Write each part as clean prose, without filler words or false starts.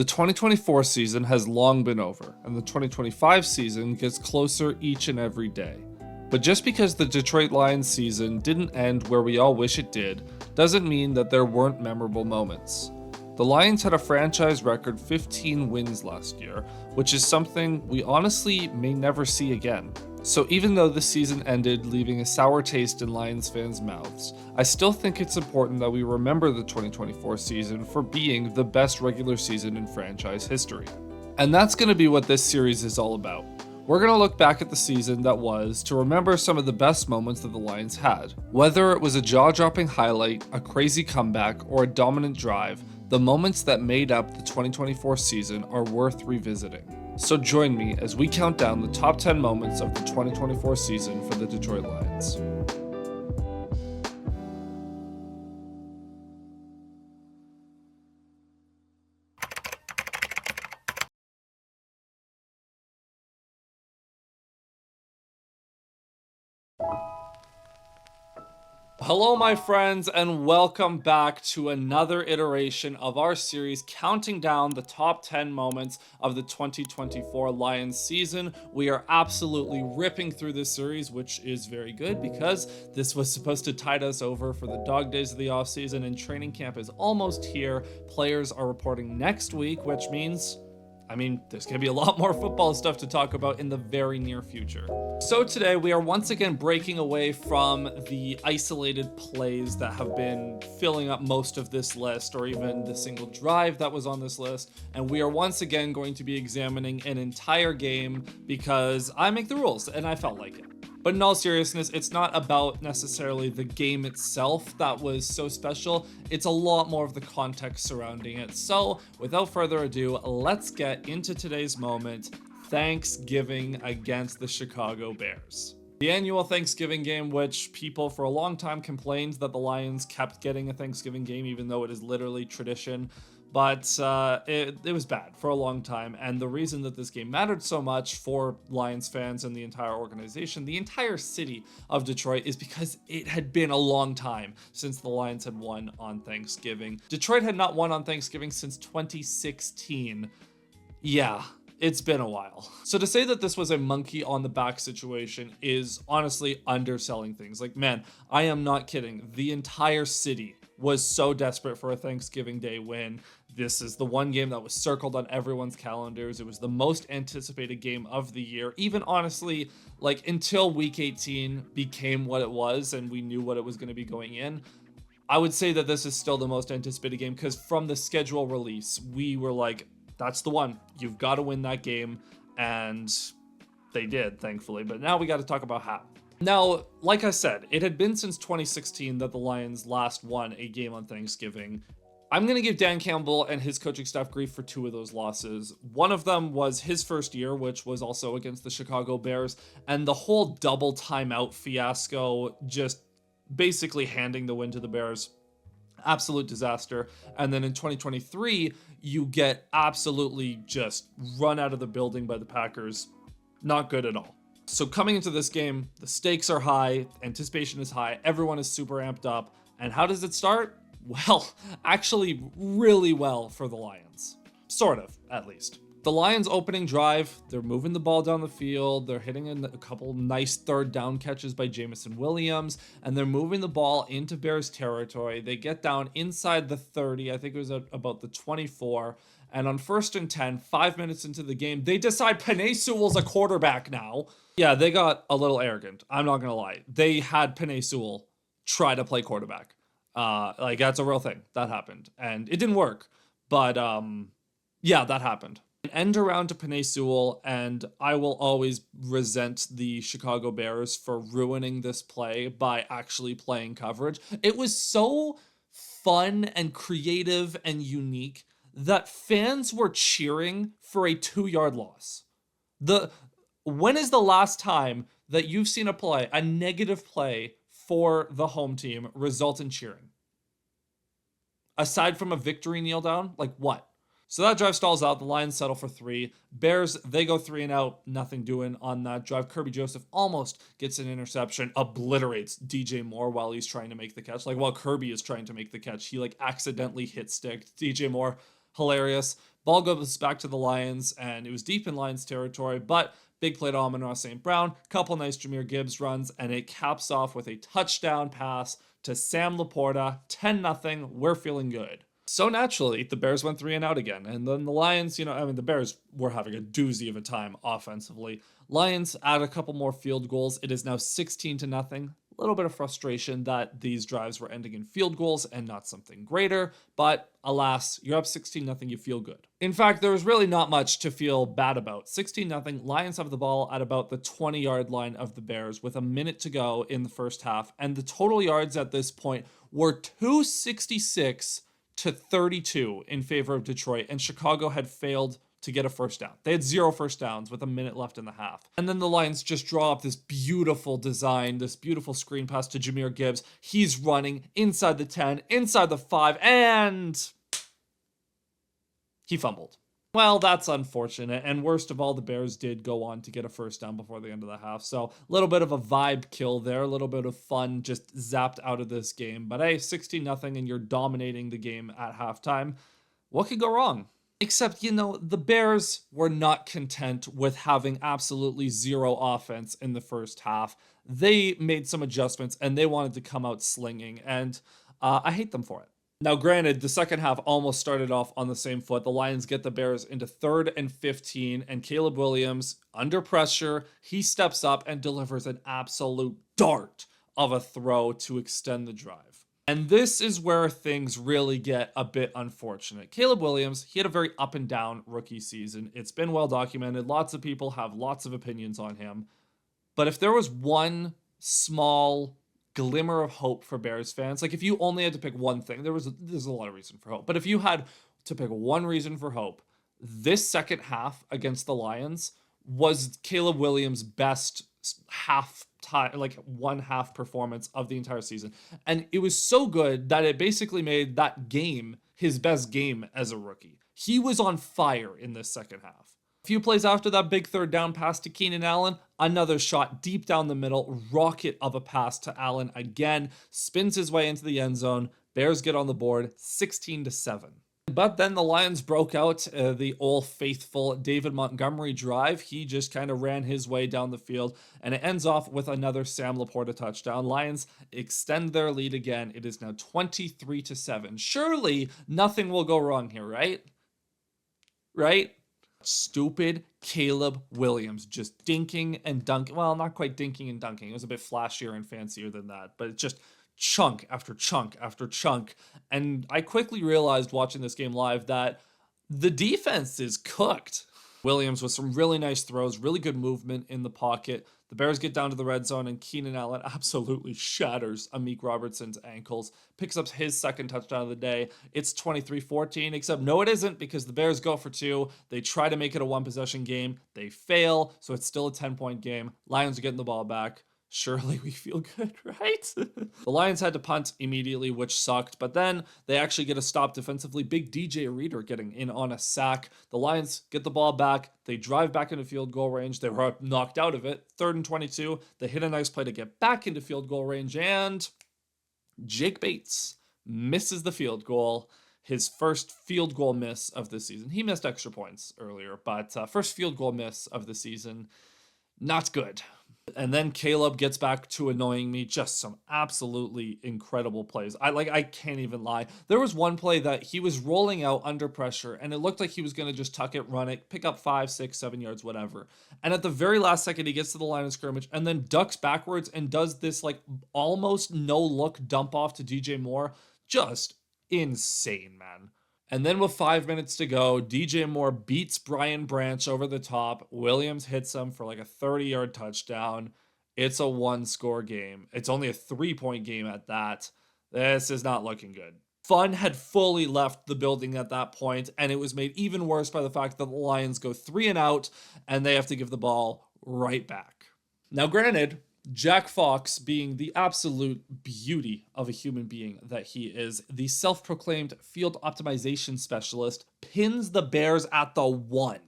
The 2024 season has long been over, and the 2025 season gets closer each and every day. But just because the Detroit Lions season didn't end where we all wish it did, doesn't mean that there weren't memorable moments. The Lions had a franchise record 15 wins last year, which is something we honestly may never see again. So even though the season ended leaving a sour taste in Lions fans' mouths, I still think it's important that we remember the 2024 season for being the best regular season in franchise history. And that's going to be what this series is all about. We're going to look back at the season that was to remember some of the best moments that the Lions had. Whether it was a jaw-dropping highlight, a crazy comeback, or a dominant drive, the moments that made up the 2024 season are worth revisiting. So join me as we count down the top 10 moments of the 2024 season for the Detroit Lions. Hello, my friends, and welcome back to another iteration of our series counting down the top 10 moments of the 2024 Lions season. We are absolutely ripping through this series, which is very good because this was supposed to tide us over for the dog days of the offseason, and training camp is almost here. Players are reporting next week, which means there's going to be a lot more football stuff to talk about in the very near future. So today we are once again breaking away from the isolated plays that have been filling up most of this list, or even the single drive that was on this list, and we are once again going to be examining an entire game because I make the rules and I felt like it. But in all seriousness, it's not about necessarily the game itself that was so special. It's a lot more of the context surrounding it. So without further ado, let's get into today's moment, Thanksgiving against the Chicago Bears. The annual Thanksgiving game, which people for a long time complained that the Lions kept getting a Thanksgiving game, even though it is literally tradition. But it was bad for a long time, and the reason that this game mattered so much for Lions fans and the entire organization, the entire city of Detroit, is because it had been a long time since the Lions had won on Thanksgiving. Detroit had not won on Thanksgiving since 2016. Yeah. It's been a while. So to say that this was a monkey on the back situation is honestly underselling things. Like, man, I am not kidding. The entire city was so desperate for a Thanksgiving Day win. This is the one game that was circled on everyone's calendars. It was the most anticipated game of the year. Even honestly, like until week 18 became what it was and we knew what it was going to be going in, I would say that this is still the most anticipated game because from the schedule release, we were like, that's the one. You've got to win that game. And they did, thankfully. But now we got to talk about how. Now, like I said, it had been since 2016 that the Lions last won a game on Thanksgiving. I'm going to give Dan Campbell and his coaching staff grief for two of those losses. One of them was his first year, which was also against the Chicago Bears. And the whole double timeout fiasco, just basically handing the win to the Bears. Absolute disaster. And then in 2023, you get absolutely just run out of the building by the Packers. Not good at all. So coming into this game, the stakes are high, anticipation is high, everyone is super amped up. And how does it start? Well, actually really well for the Lions. Sort of, at least. The Lions opening drive, they're moving the ball down the field, they're hitting a couple nice third down catches by Jameson Williams, and they're moving the ball into Bears territory. They get down inside the 30, I think it was about the 24, and on 1st and 10, 5 minutes into the game, they decide Penei Sewell's a quarterback now. Yeah, they got a little arrogant, I'm not gonna lie. They had Penei Sewell try to play quarterback. That's a real thing, that happened, and it didn't work, but yeah, that happened. An end around to Penei Sewell, and I will always resent the Chicago Bears for ruining this play by actually playing coverage. It was so fun and creative and unique that fans were cheering for a 2-yard loss. When is the last time that you've seen a negative play for the home team result in cheering? Aside from a victory kneel down, like what? So that drive stalls out. The Lions settle for 3. Bears, they go 3 and out. Nothing doing on that drive. Kerby Joseph almost gets an interception, obliterates DJ Moore while he's trying to make the catch. Like while Kerby is trying to make the catch, he accidentally hit stick DJ Moore. Hilarious. Ball goes back to the Lions, and it was deep in Lions territory, but big play to Amon-Ra St. Brown, couple nice Jahmyr Gibbs runs, and it caps off with a touchdown pass to Sam Laporta, 10-0. We're feeling good. So naturally, the Bears went 3 and out again. And then the Lions, the Bears were having a doozy of a time offensively. Lions add a couple more field goals. It is now 16-0. A little bit of frustration that these drives were ending in field goals and not something greater. But alas, you're up 16-0, you feel good. In fact, there was really not much to feel bad about. 16-0, Lions have the ball at about the 20-yard line of the Bears with a minute to go in the first half. And the total yards at this point were 266 to 32 in favor of Detroit, and Chicago had failed to get a first down. They had 0 first downs with a minute left in the half. And then the Lions just draw up this beautiful design, this beautiful screen pass to Jahmyr Gibbs. He's running inside the 10, inside the 5, and he fumbled. Well, that's unfortunate, and worst of all, the Bears did go on to get a first down before the end of the half, so a little bit of a vibe kill there, a little bit of fun just zapped out of this game, but hey, 16-0 and you're dominating the game at halftime. What could go wrong? Except, the Bears were not content with having absolutely zero offense in the first half. They made some adjustments, and they wanted to come out slinging, and I hate them for it. Now, granted, the second half almost started off on the same foot. The Lions get the Bears into 3rd and 15, and Caleb Williams, under pressure, he steps up and delivers an absolute dart of a throw to extend the drive. And this is where things really get a bit unfortunate. Caleb Williams, he had a very up and down rookie season. It's been well documented. Lots of people have lots of opinions on him. But if there was one small glimmer of hope for Bears fans, like if you only had to pick one thing, there's a lot of reason for hope, but if you had to pick one reason for hope, this second half against the Lions was Caleb Williams' best one half performance of the entire season, and it was so good that it basically made that game his best game as a rookie. He was on fire in this second half. A few plays after that big third down pass to Keenan Allen, another shot deep down the middle, rocket of a pass to Allen again, spins his way into the end zone. Bears get on the board, 16-7. But then the Lions broke out the old faithful David Montgomery drive. He just kind of ran his way down the field, and it ends off with another Sam Laporta touchdown. Lions extend their lead again. It is now 23-7. Surely nothing will go wrong here, right? Right? Stupid Caleb Williams just dinking and dunking. Well, not quite dinking and dunking. It was a bit flashier and fancier than that, but it's just chunk after chunk after chunk. And I quickly realized watching this game live that the defense is cooked. Williams with some really nice throws, really good movement in the pocket. The Bears get down to the red zone, and Keenan Allen absolutely shatters Amik Robertson's ankles, picks up his second touchdown of the day. It's 23-14, except no, it isn't, because the Bears go for 2. They try to make it a one-possession game. They fail, so it's still a 10-point game. Lions are getting the ball back. Surely we feel good, right? The Lions had to punt immediately, which sucked, but then they actually get a stop defensively. Big DJ Reader getting in on a sack. The Lions get the ball back. They drive back into field goal range. They were knocked out of it. 3rd and 22. They hit a nice play to get back into field goal range, and Jake Bates misses the field goal. His first field goal miss of the season. He missed extra points earlier, but first field goal miss of the season. Not good. And then Caleb gets back to annoying me. Just some absolutely incredible plays. I can't even lie. There was one play that he was rolling out under pressure, and it looked like he was going to just tuck it, run it, pick up 5, 6, 7 yards, whatever. And at the very last second, he gets to the line of scrimmage and then ducks backwards and does this almost no-look dump off to DJ Moore. Just insane, man. And then with 5 minutes to go, DJ Moore beats Brian Branch over the top. Williams hits him for a 30-yard touchdown. It's a 1-score game. It's only a 3-point game at that. This is not looking good. Fun had fully left the building at that point, and it was made even worse by the fact that the Lions go 3 and out, and they have to give the ball right back. Now, granted, Jack Fox, being the absolute beauty of a human being that he is, the self-proclaimed field optimization specialist, pins the Bears at the 1.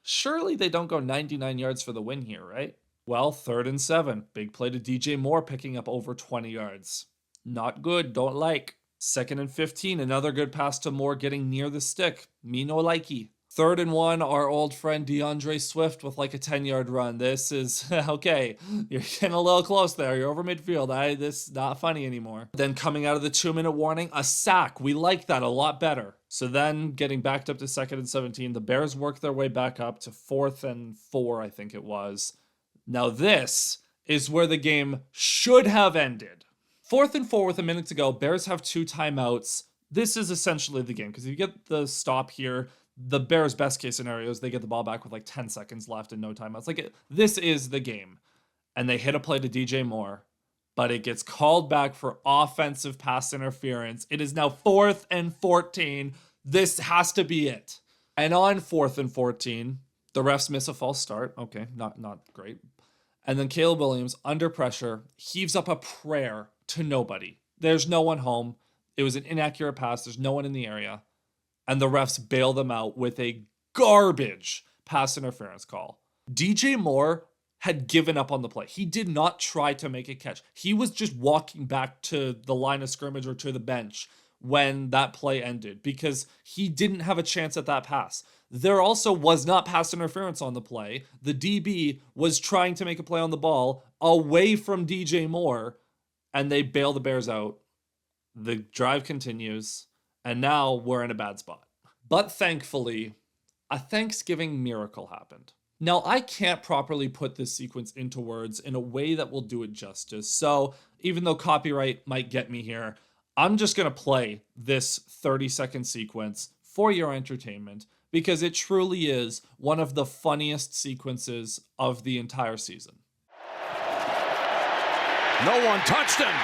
Surely they don't go 99 yards for the win here, right? Well, 3rd and 7. Big play to DJ Moore, picking up over 20 yards. Not good, don't like. 2nd and 15. Another good pass to Moore, getting near the stick. Me no likey. 3rd and 1, our old friend DeAndre Swift with like a 10-yard run. This is, okay, you're getting a little close there. You're over midfield. This is not funny anymore. Then coming out of the 2-minute warning, a sack. We like that a lot better. So then getting backed up to 2nd and 17, the Bears work their way back up to 4th and 4, I think it was. Now this is where the game should have ended. 4th and 4 with a minute to go. Bears have 2 timeouts. This is essentially the game because if you get the stop here, the Bears' best case scenario is they get the ball back with like 10 seconds left and no timeouts. This is the game. And they hit a play to DJ Moore, but it gets called back for offensive pass interference. It is now 4th and 14. This has to be it. And on 4th and 14, the refs miss a false start. Okay, not great. And then Caleb Williams, under pressure, heaves up a prayer to nobody. There's no one home. It was an inaccurate pass. There's no one in the area. And the refs bail them out with a garbage pass interference call. DJ Moore had given up on the play. He did not try to make a catch. He was just walking back to the line of scrimmage or to the bench when that play ended because he didn't have a chance at that pass. There also was not pass interference on the play. The DB was trying to make a play on the ball away from DJ Moore, and they bail the Bears out. The drive continues, and now we're in a bad spot. But thankfully, a Thanksgiving miracle happened. Now, I can't properly put this sequence into words in a way that will do it justice, so even though copyright might get me here, I'm just going to play this 30-second sequence for your entertainment because it truly is one of the funniest sequences of the entire season. No one touched him.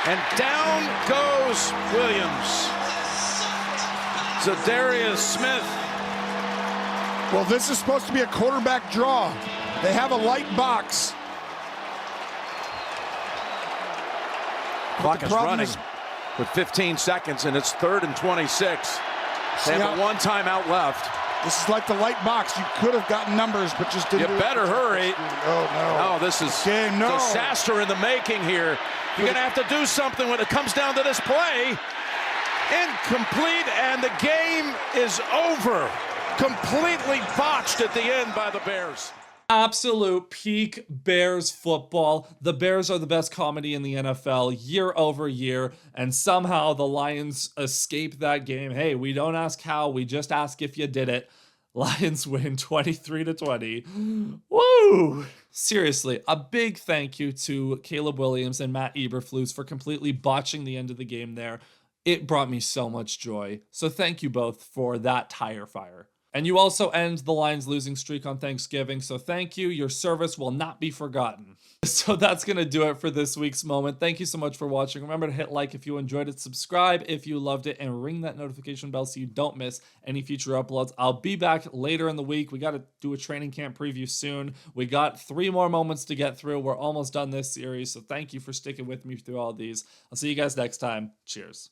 And down goes Williams. Zadarius Smith. Well, this is supposed to be a quarterback draw. They have a light box. Clock is running with 15 seconds, and it's 3rd and 26. They have one timeout left. This is like the light box. You could have gotten numbers, but just didn't. You better hurry. Oh, no. Oh, this is disaster in the making here. You're going to have to do something when it comes down to this play. Incomplete, and the game is over. Completely botched at the end by the Bears. Absolute peak Bears football. The Bears are the best comedy in the NFL year over year, and somehow the Lions escape that game. Hey, we don't ask how, we just ask if you did it. Lions win 23-20. Woo! Seriously, a big thank you to Caleb Williams and Matt Eberflus for completely botching the end of the game there. It brought me so much joy. So thank you both for that tire fire. And you also end the Lions losing streak on Thanksgiving, so thank you. Your service will not be forgotten. So that's going to do it for this week's moment. Thank you so much for watching. Remember to hit like if you enjoyed it, subscribe if you loved it, and ring that notification bell so you don't miss any future uploads. I'll be back later in the week. We got to do a training camp preview soon. We got 3 more moments to get through. We're almost done this series, so thank you for sticking with me through all these. I'll see you guys next time. Cheers.